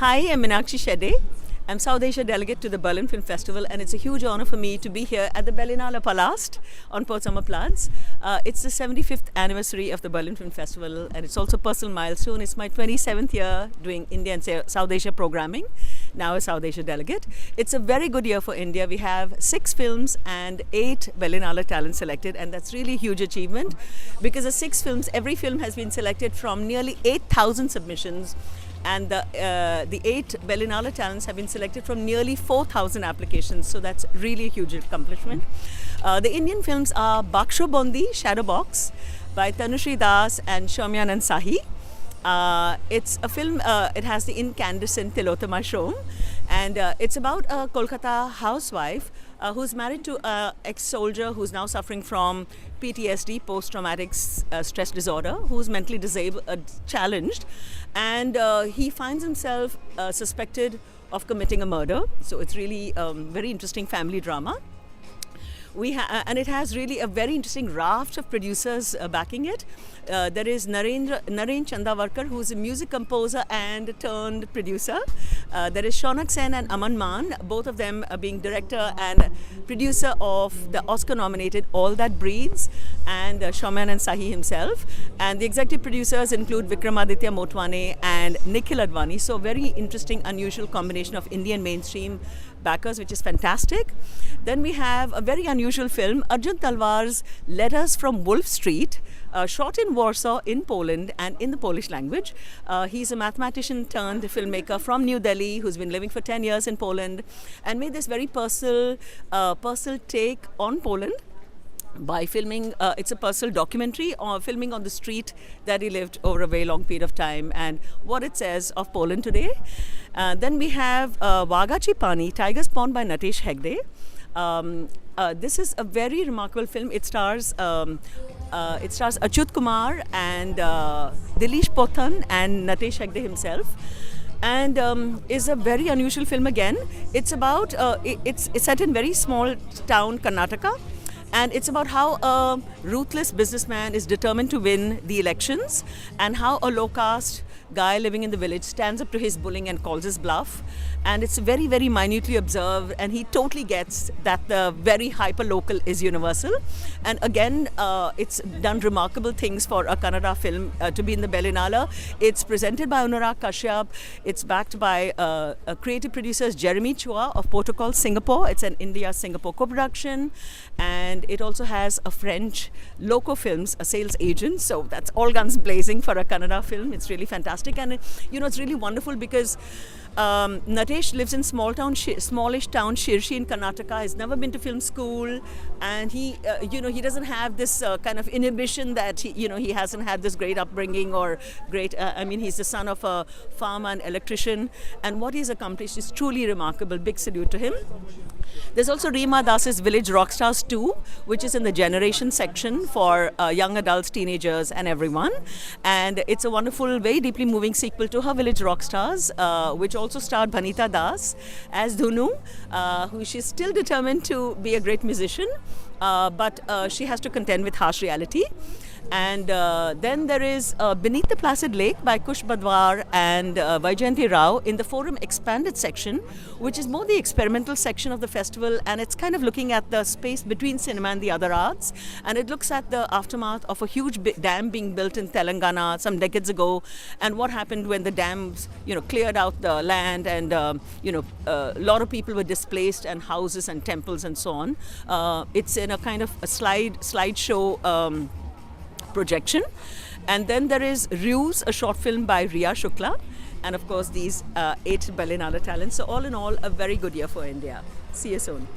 Hi, I'm Meenakshi Shedde. I'm South Asia delegate to the Berlin Film Festival, and it's a huge honor for me to be here at the Berlinale Palast on Potsdamer Platz. It's the 75th anniversary of the Berlin Film Festival, and it's also a personal milestone. It's my 27th year doing India and South Asia programming, now a South Asia delegate. It's a very good year for India. We have 6 films and 8 Berlinale talents selected, and that's really a huge achievement because the 6 films, every film has been selected from nearly 8,000 submissions. And the 8 Berlinale talents have been selected from nearly 4,000 applications, so that's really a huge accomplishment. The Indian films are Baksho Bondi, Shadow Box by Tanushree Das and Soumyanand Sahi. It's a film, it has the incandescent Tilotama Shom, and it's about a Kolkata housewife who's married to an ex-soldier who's now suffering from PTSD, post-traumatic stress disorder, who's mentally disabled, challenged, and he finds himself suspected of committing a murder. So it's really very interesting family drama. And it has really a very interesting raft of producers backing it. There is Naren Chandavarkar, who's a music composer and turned producer. There is Shaunak Sen and Aman Maan, both of them being director and producer of the Oscar-nominated All That Breathes, and Soumyanand Sahi himself. And the executive producers include Vikramaditya Motwane and Nikhil Advani. So very interesting, unusual combination of Indian mainstream backers, which is fantastic. Then we have a very unusual film, Arjun Talwar's Letters from Wolf Street, shot in Warsaw in Poland and in the Polish language. He's a mathematician turned filmmaker from New Delhi who's been living for 10 years in Poland and made this very personal take on Poland by filming. It's a personal documentary or filming on the street that he lived over a very long period of time and what it says of Poland today. Then we have Wagachi Pani, Tiger's Pond by Natesh Hegde. This is a very remarkable film. It stars Achyut Kumar and Dilesh Pothan and Natesh Hegde himself, and is a very unusual film again. It's about it's set in very small town Karnataka, and it's about how a ruthless businessman is determined to win the elections and how a low caste guy living in the village stands up to his bullying and calls his bluff. And it's very, very minutely observed, and he totally gets that the very hyper-local is universal. And again, it's done remarkable things for a Kannada film to be in the Berlinale. It's presented by Anurag Kashyap. It's backed by creative producers Jeremy Chua of Protocol Singapore. It's an India-Singapore co-production. And it also has a French Loco Films, a sales agent. So that's all guns blazing for a Kannada film. It's really fantastic. And, it's really wonderful because Natesh lives in smallish town Shirshi in Karnataka. He's never been to film school, and he doesn't have this kind of inhibition that he hasn't had this great upbringing or great. He's the son of a farmer and electrician, and what he's accomplished is truly remarkable. Big salute to him. There's also Reema Das's Village Rockstars 2, which is in the generation section for young adults, teenagers, and everyone. And it's a wonderful, very deeply moving sequel to her Village Rockstars, which also starred Bhanita Das as Dhunu, who she's still determined to be a great musician, but she has to contend with harsh reality. And then there is Beneath the Placid Lake by Kush Badwar and Vaijayanti Rao in the Forum Expanded section, which is more the experimental section of the festival, and it's kind of looking at the space between cinema and the other arts, and it looks at the aftermath of a huge dam being built in Telangana some decades ago, and what happened when the dams cleared out the land, and a lot of people were displaced, and houses and temples and so on. It's in a kind of a slideshow projection. And then there is Ruse, a short film by Riya Shukla, and of course these 8 Berlinale talents. So all in all, a very good year for India. See you soon.